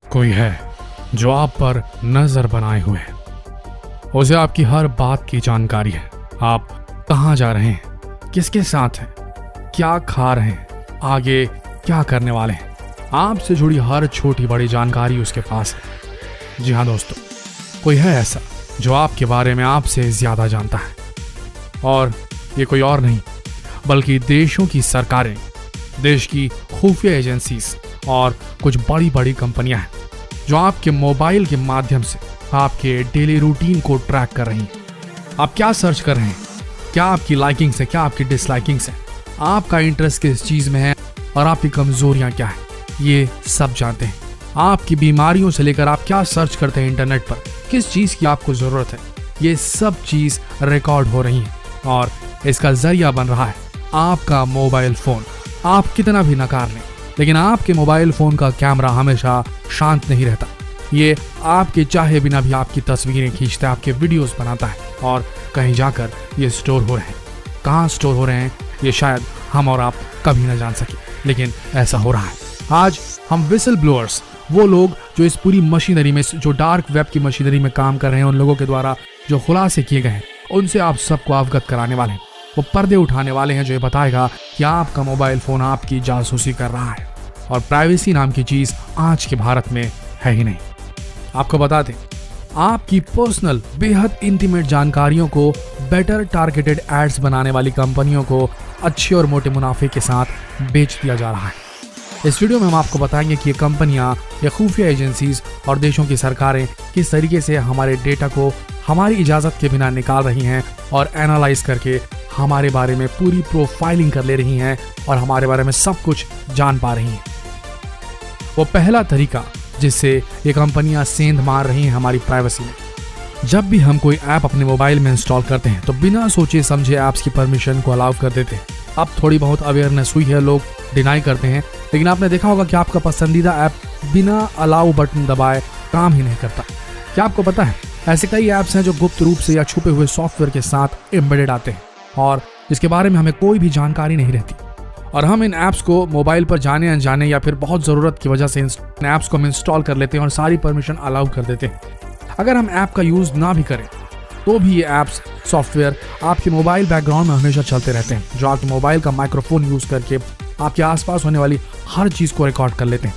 कोई है जो आप पर नजर बनाए हुए है, उसे आपकी हर बात की जानकारी है। आप कहाँ जा रहे हैं, किसके साथ हैं, क्या खा रहे हैं, आगे क्या करने वाले हैं, आपसे जुड़ी हर छोटी बड़ी जानकारी उसके पास है। जी हाँ दोस्तों, कोई है ऐसा जो आपके बारे में आपसे ज्यादा जानता है, और ये कोई और नहीं बल्कि देशों की सरकारें, देश की खुफिया एजेंसीज और कुछ बड़ी बड़ी कंपनियां हैं जो आपके मोबाइल के माध्यम से आपके डेली रूटीन को ट्रैक कर रही हैं। आप क्या सर्च कर रहे हैं, क्या आपकी लाइकिंग्स है, क्या आपकी डिसलाइकिंग्स है, आपका इंटरेस्ट किस चीज में है और आपकी कमजोरियां क्या है, ये सब जानते हैं। आपकी बीमारियों से लेकर आप क्या सर्च करते हैं इंटरनेट पर, किस चीज की आपको जरूरत है, ये सब चीज रिकॉर्ड हो रही है और इसका जरिया बन रहा है आपका मोबाइल फोन। आप कितना भी नकार लें, लेकिन आपके मोबाइल फोन का कैमरा हमेशा शांत नहीं रहता। ये आपके चाहे बिना भी आपकी तस्वीरें खींचता है, आपके वीडियोस बनाता है और कहीं जाकर ये स्टोर हो रहे हैं। कहाँ स्टोर हो रहे हैं ये शायद हम और आप कभी ना जान सके, लेकिन ऐसा हो रहा है। आज हम विसल ब्लोअर्स, वो लोग जो इस पूरी मशीनरी में, जो डार्क वेब की मशीनरी में काम कर रहे हैं, उन लोगों के द्वारा जो खुलासे किए गए हैं, उनसे आप सबको अवगत कराने वाले हैं। वो पर्दे उठाने वाले हैं जो ये बताएगा कि आपका मोबाइल फोन आपकी जासूसी कर रहा है और प्राइवेसी नाम की चीज आज के भारत में है ही नहीं। आपको बता दें, आपकी पर्सनल बेहद इंटीमेट जानकारियों को बेटर टारगेटेड एड्स बनाने वाली कंपनियों को अच्छे और मोटे मुनाफे के साथ बेच दिया जा रहा है। इस वीडियो में हम आपको बताएंगे कि ये कंपनियां या खुफिया एजेंसीज और देशों की सरकारें किस तरीके से हमारे डेटा को हमारी इजाजत के बिना निकाल रही हैं और एनालाइज करके हमारे बारे में पूरी प्रोफाइलिंग कर ले रही हैं और हमारे बारे में सब कुछ जान पा रही हैं। वो पहला तरीका जिससे ये कंपनियां सेंध मार रही हैं हमारी प्राइवेसी में। जब भी हम कोई ऐप अपने मोबाइल में इंस्टॉल करते हैं तो बिना सोचे समझे ऐप्स की परमिशन को अलाउ कर देते हैं। अब थोड़ी बहुत अवेयरनेस हुई है, लोग डिनाई करते हैं, लेकिन आपने देखा होगा कि आपका पसंदीदा ऐप बिना अलाउ बटन दबाए काम ही नहीं करता। क्या आपको पता है, ऐसे कई ऐप्स हैं जो गुप्त रूप से या छुपे हुए सॉफ्टवेयर के साथ एम्बेडेड आते हैं और इसके बारे में हमें कोई भी जानकारी नहीं रहती, और हम इन ऐप्स को मोबाइल पर जाने अनजाने या फिर बहुत ज़रूरत की वजह से इन ऐप्स को हम इंस्टॉल कर लेते हैं और सारी परमिशन अलाउ कर देते हैं। अगर हम ऐप का यूज़ ना भी करें तो भी ये ऐप्स, सॉफ्टवेयर आपके मोबाइल बैकग्राउंड में हमेशा चलते रहते हैं, जो आपके मोबाइल का माइक्रोफोन यूज़ करके आपके आसपास होने वाली हर चीज़ को रिकॉर्ड कर लेते हैं।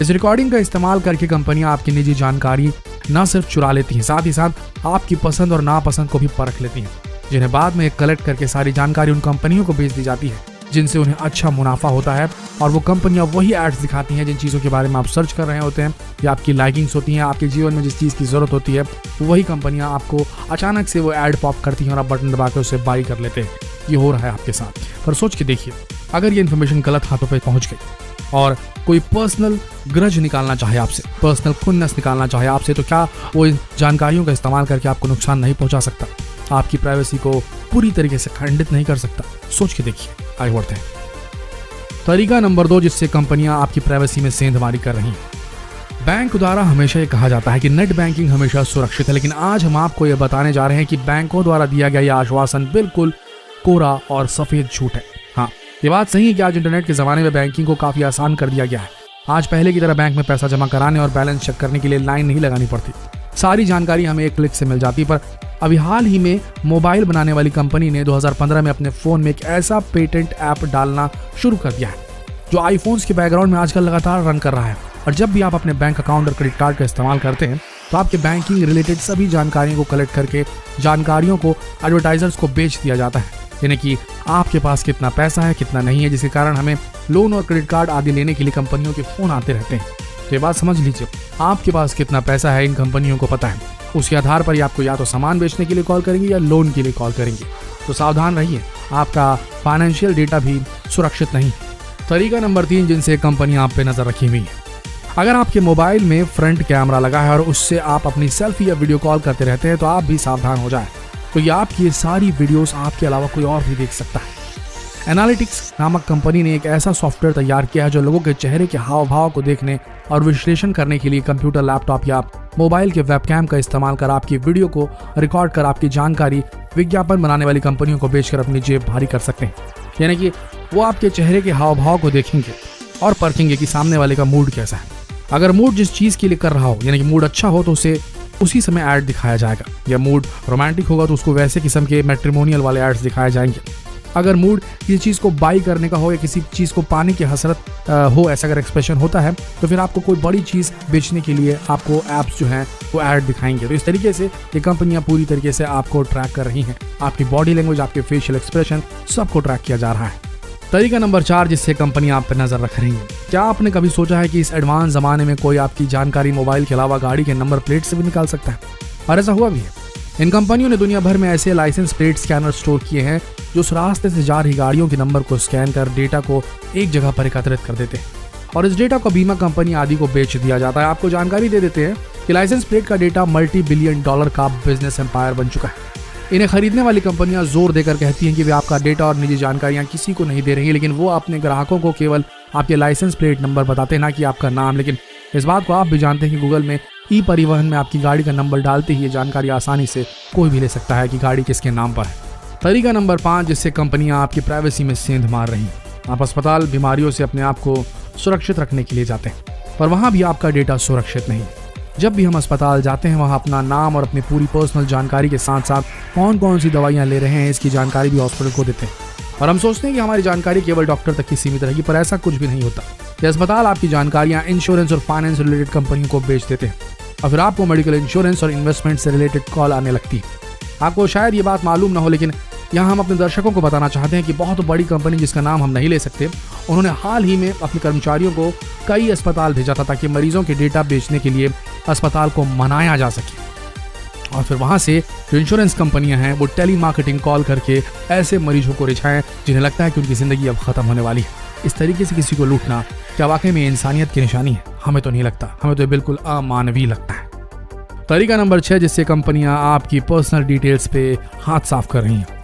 इस रिकॉर्डिंग का इस्तेमाल करके कंपनियां आपकी निजी जानकारी न सिर्फ चुरा लेती हैं, साथ ही साथ आपकी पसंद और नापसंद को भी परख लेती हैं, जिन्हें बाद में कलेक्ट करके सारी जानकारी उन कंपनियों को बेच दी जाती है जिनसे उन्हें अच्छा मुनाफा होता है। और वो कंपनियां वही एड्स दिखाती हैं जिन चीज़ों के बारे में आप सर्च कर रहे होते हैं या आपकी लाइकिंग्स होती हैं, आपके जीवन में जिस चीज़ की ज़रूरत होती है, वही कंपनियां आपको अचानक से वो ऐड पॉप करती हैं और आप बटन दबा कर उसे बाई कर लेते हैं। ये हो रहा है आपके साथ। पर सोच के देखिए, अगर ये इन्फॉर्मेशन गलत हाथों पर पहुँच गई और कोई पर्सनल ग्रज निकालना चाहे आपसे, पर्सनल खुन्नस निकालना चाहे आपसे, तो क्या वो इन जानकारियों का इस्तेमाल करके आपको नुकसान नहीं पहुंचा सकता, आपकी प्राइवेसी को पूरी तरीके से खंडित नहीं कर सकता? सोच के देखिए। आगे बढ़ते हैं। तरीका नंबर 2 जिससे कंपनियां आपकी प्राइवेसी में सेंधमारी कर रही हैं। बैंक द्वारा हमेशा ये कहा जाता है कि नेट बैंकिंग हमेशा सुरक्षित है, लेकिन आज हम आपको ये बताने जा रहे हैं कि बैंकों द्वारा दिया गया यह आश्वासन बिल्कुल कोरा और सफेद झूठ है। हाँ, ये बात सही है कि आज इंटरनेट के जमाने में बैंकिंग को काफी आसान कर दिया गया है। आज पहले की तरह बैंक में पैसा जमा कराने और बैलेंस चेक करने के लिए लाइन नहीं लगानी पड़ती, सारी जानकारी हमें एक क्लिक से मिल जाती। पर अभी हाल ही में मोबाइल बनाने वाली कंपनी ने 2015 में अपने फोन में एक ऐसा पेटेंट ऐप डालना शुरू कर दिया है जो आईफोन्स के बैकग्राउंड में आजकल लगातार रन कर रहा है। और जब भी आप अपने बैंक अकाउंट और क्रेडिट कार्ड का इस्तेमाल करते हैं तो आपके बैंकिंग रिलेटेड सभी जानकारियों को कलेक्ट करके जानकारियों को एडवर्टाइजर्स को बेच दिया जाता है, यानी कि आपके पास कितना पैसा है, कितना नहीं है, जिसके कारण हमें लोन और क्रेडिट कार्ड आदि लेने के लिए कंपनियों के फोन आते रहते हैं। तो ये बात समझ लीजिए, आपके पास कितना पैसा है इन कंपनियों को पता है। उसके आधार पर ही आपको या तो सामान बेचने के लिए कॉल करेंगे या लोन के लिए कॉल करेंगे। तो सावधान रहिए, आपका फाइनेंशियल डेटा भी सुरक्षित नहीं। तरीका नंबर 3 जिनसे कंपनियां आप पे नजर रखी हुई है। अगर आपके मोबाइल में फ्रंट कैमरा लगा है और उससे आप अपनी सेल्फी या वीडियो कॉल करते रहते हैं तो आप भी सावधान हो जाए, तो ये आपकी ये सारी वीडियोस आपके अलावा कोई और भी देख सकता है। एनालिटिक्स नामक कंपनी ने एक ऐसा सॉफ्टवेयर तैयार किया है जो लोगों के चेहरे के हाव भाव को देखने और विश्लेषण करने के लिए कंप्यूटर, लैपटॉप या मोबाइल के वेबकैम का इस्तेमाल कर आपकी वीडियो को रिकॉर्ड कर आपकी जानकारी विज्ञापन बनाने वाली कंपनियों को बेचकर अपनी जेब भारी कर सकते हैं। यानी कि वो आपके चेहरे के हाव भाव को देखेंगे और परखेंगे कि सामने वाले का मूड कैसा है। अगर मूड जिस चीज के लिए कर रहा हो, यानी कि मूड अच्छा हो, तो उसे उसी समय ऐड दिखाया जाएगा। या मूड रोमांटिक होगा तो उसको वैसे किस्म के मैट्रिमोनियल वाले एड्स दिखाए जाएंगे। अगर मूड किसी चीज़ को बाई करने का हो या किसी चीज़ को पाने की हसरत हो, ऐसा अगर एक्सप्रेशन होता है, तो फिर आपको कोई बड़ी चीज़ बेचने के लिए आपको ऐप्स जो हैं वो ऐड दिखाएंगे। तो इस तरीके से ये कंपनियां पूरी तरीके से आपको ट्रैक कर रही हैं। आपकी बॉडी लैंग्वेज, आपके फेशियल एक्सप्रेशन, सबको ट्रैक किया जा रहा है। तरीका नंबर 4 जिससे कंपनी आप पर नजर रख रही है। क्या आपने कभी सोचा है कि इस एडवांस जमाने में कोई आपकी जानकारी मोबाइल के अलावा गाड़ी के नंबर प्लेट से भी निकाल सकता है? और ऐसा हुआ भी है। इन कंपनियों ने दुनिया भर में ऐसे लाइसेंस प्लेट स्कैनर स्टोर किए हैं जो उस रास्ते से जा रही गाड़ियों के नंबर को स्कैन कर डेटा को एक जगह पर एकत्रित कर देते हैं और इस डेटा को बीमा कंपनी आदि को बेच दिया जाता है। आपको जानकारी दे देते हैं कि लाइसेंस प्लेट का डेटा $multi-billion का बिजनेस एम्पायर बन चुका है। इन्हें खरीदने वाली कंपनियां जोर देकर कहती हैं कि वे आपका डेटा और निजी जानकारियां किसी को नहीं दे रही, लेकिन वो अपने ग्राहकों को केवल आपके लाइसेंस प्लेट नंबर बताते हैं, ना कि आपका नाम। लेकिन इस बात को आप भी जानते हैं कि गूगल में ई परिवहन में आपकी गाड़ी का नंबर डालते ही ये जानकारी आसानी से कोई भी ले सकता है कि गाड़ी किसके नाम पर है। तरीका नंबर 5 जिससे कंपनियां आपकी प्राइवेसी में सेंध मार रही हैं। आप अस्पताल बीमारियों से अपने आप को सुरक्षित रखने के लिए जाते हैं, पर वहां भी आपका डेटा सुरक्षित नहीं। जब भी हम अस्पताल जाते हैं वहां अपना नाम और अपनी पूरी पर्सनल जानकारी के साथ साथ कौन कौन सी दवाइयां ले रहे हैं इसकी जानकारी भी हॉस्पिटल को देते हैं और हम सोचते हैं कि हमारी जानकारी केवल डॉक्टर तक ही सीमित रहेगी, पर ऐसा कुछ भी नहीं होता। ये अस्पताल आपकी जानकारियां इंश्योरेंस और फाइनेंस रिलेटेड कंपनियों को बेच देते हैं और फिर आपको मेडिकल इंश्योरेंस और इन्वेस्टमेंट से रिलेटेड कॉल आने लगती है। आपको शायद ये बात मालूम ना हो, लेकिन यहाँ हम अपने दर्शकों को बताना चाहते हैं कि बहुत बड़ी कंपनी जिसका नाम हम नहीं ले सकते, उन्होंने हाल ही में अपने कर्मचारियों को कई अस्पताल भेजा था ताकि मरीजों के डेटा बेचने के लिए अस्पताल को मनाया जा सके और फिर वहां से जो इंश्योरेंस कंपनियां हैं वो टेली मार्केटिंग कॉल करके ऐसे मरीजों को रिझाएं जिन्हें लगता है कि उनकी जिंदगी अब खत्म होने वाली है। इस तरीके से किसी को लूटना क्या वाकई में इंसानियत की निशानी है? हमें तो नहीं लगता, हमें तो बिल्कुल अमानवीय लगता है। तरीका नंबर 6 जिससे कंपनियां आपकी पर्सनल डिटेल्स पे हाथ साफ कर रही हैं।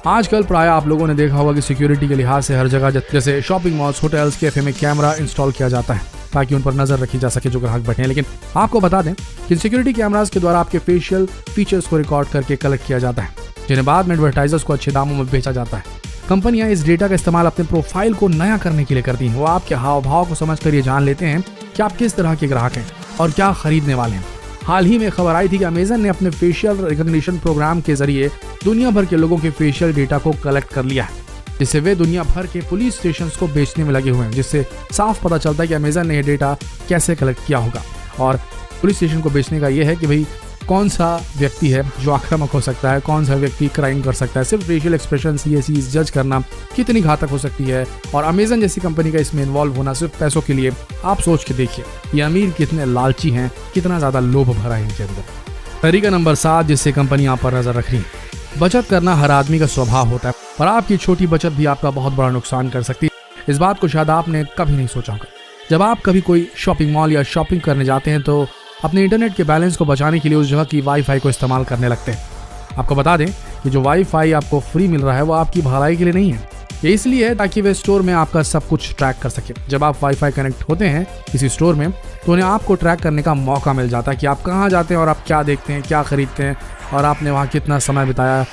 आजकल प्राय आप लोगों ने देखा होगा कि सिक्योरिटी के लिहाज से हर जगह जैसे शॉपिंग मॉल्स, होटल्स, कैफे में कैमरा इंस्टॉल किया जाता है ताकि उन पर नजर रखी जा सके जो ग्राहक बैठे हैं। लेकिन आपको बता दें कि सिक्योरिटी कैमरास के द्वारा आपके फेशियल फीचर्स को रिकॉर्ड करके कलेक्ट किया जाता है, जिन्हें बाद में एडवर्टाइजर्स को अच्छे दामों में बेचा जाता है। कंपनियां इस डेटा का इस्तेमाल अपने प्रोफाइल को नया करने के लिए करती हैं। वो आपके हाव भाव को समझकर ये जान लेते हैं कि आप किस तरह के ग्राहक हैं और क्या खरीदने वाले हैं। हाल ही में खबर आई थी कि अमेजन ने अपने फेशियल रिकॉग्निशन प्रोग्राम के जरिए दुनिया भर के लोगों के फेशियल डेटा को कलेक्ट कर लिया है, जिससे वे दुनिया भर के पुलिस स्टेशंस को बेचने में लगे हुए हैं। जिससे साफ पता चलता है कि अमेजन ने यह डेटा कैसे कलेक्ट किया होगा और पुलिस स्टेशन को बेचने का यह है कि भाई कौन सा व्यक्ति है जो आक्रामक हो सकता है, कौन सा व्यक्ति क्राइम कर सकता है। सिर्फ फेशियल एक्सप्रेशन ये चीज जज करना कितनी घातक हो सकती है और अमेजन जैसी कंपनी का इसमें इन्वॉल्व होना सिर्फ पैसों के लिए। आप सोच के देखिए ये अमीर कितने लालची हैं, कितना ज्यादा लोभ भरा है इनके अंदर। तरीका नंबर 7 जिससे कंपनी आप पर नजर रख रही है। बचत करना हर आदमी का स्वभाव होता है, पर आपकी छोटी बचत भी आपका बहुत बड़ा नुकसान कर सकती है। इस बात को शायद आपने कभी नहीं सोचा होगा। जब आप कभी कोई शॉपिंग मॉल या शॉपिंग करने जाते हैं तो अपने इंटरनेट के बैलेंस को बचाने के लिए उस जगह की वाईफाई को इस्तेमाल करने लगते हैं। आपको बता दें कि जो वाईफाई आपको फ्री मिल रहा है वो आपकी भलाई के लिए नहीं है, ये इसलिए है ताकि वे स्टोर में आपका सब कुछ ट्रैक कर सके। जब आप वाईफाई कनेक्ट होते हैं किसी स्टोर में तो उन्हें आपको ट्रैक करने का मौका मिल जाता है कि आप कहाँ जाते हैं और आप क्या देखते हैं, क्या खरीदते हैं और आपने वहाँ कितना समय बिताया।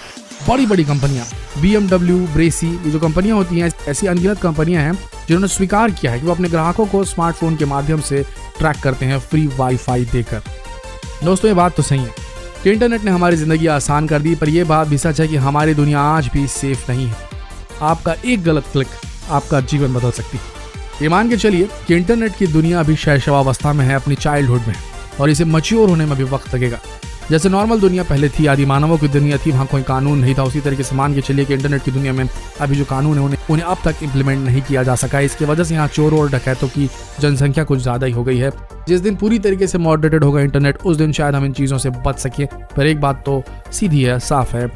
बड़ी बड़ी कंपनियां BMW, ब्रेसी, ये जो कंपनियां होती हैं ऐसी अनगिनत कंपनियां हैं जिन्होंने स्वीकार किया है कि वो अपने ग्राहकों को स्मार्टफोन के माध्यम से ट्रैक करते हैं फ्री वाईफाई देकर। दोस्तों ये बात तो सही है कि इंटरनेट ने हमारी जिंदगी आसान कर दी, पर यह बात भी सच है कि हमारी दुनिया आज भी सेफ नहीं है। आपका एक गलत क्लिक आपका जीवन बदल सकती है। ये मान के चलिए कि इंटरनेट की दुनिया अभी शैशवावस्था में है, अपनी चाइल्डहुड में, और इसे मैच्योर होने में भी वक्त लगेगा। जैसे नॉर्मल दुनिया पहले थी, आदि मानवों की दुनिया थी, वहाँ कोई कानून नहीं था, उसी तरीके से मान के चलिए कि इंटरनेट की दुनिया में अभी जो कानून है उन्हें अब तक इम्प्लीमेंट नहीं किया जा सका। इसकी वजह से यहाँ चोरों और डकैतों की जनसंख्या कुछ ज़्यादा ही हो गई है। जिस दिन पूरी तरीके से मॉडरेटेड होगा इंटरनेट उस दिन शायद हम इन चीज़ों से बच सके। पर एक बात तो सीधी है, साफ है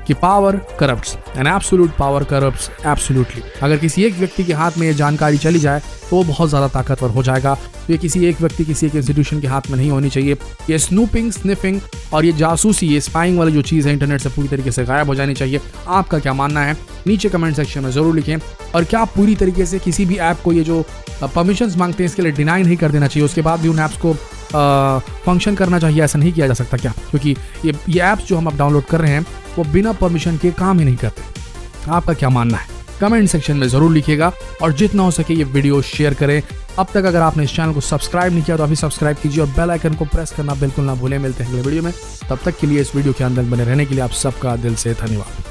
कि power corrupts and absolute power corrupts absolutely. अगर किसी एक व्यक्ति के हाथ में ये जानकारी चली जाए तो वो बहुत ज़्यादा ताकतवर हो जाएगा। तो ये किसी एक व्यक्ति, किसी एक इंस्टीट्यूशन के हाथ में नहीं होनी चाहिए। ये स्नूपिंग, स्निफिंग और ये जासूसी, ये स्पाइंग वाली जो चीज़ है इंटरनेट से पूरी तरीके से गायब हो जानी चाहिए। आपका क्या मानना है नीचे कमेंट सेक्शन में ज़रूर लिखें। और क्या आप पूरी तरीके से किसी भी ऐप को ये जो परमिशंस मांगते हैं इसके लिए डिनाई नहीं कर देना चाहिए, उसके बाद भी उन ऐप्स को फंक्शन करना चाहिए, ऐसा नहीं किया जा सकता क्या? क्योंकि ये ऐप्स जो हम अब डाउनलोड कर रहे हैं वो बिना परमिशन के काम ही नहीं करते। आपका क्या मानना है? कमेंट सेक्शन में ज़रूर लिखिएगा और जितना हो सके ये वीडियो शेयर करें। अब तक अगर आपने इस चैनल को सब्सक्राइब नहीं किया तो अभी सब्सक्राइब कीजिए और बेल आइकन को प्रेस करना बिल्कुल ना भूलें। मिलते हैं अगले वीडियो में, तब तक के लिए इस वीडियो के अंदर बने रहने के लिए आप सबका दिल से धन्यवाद।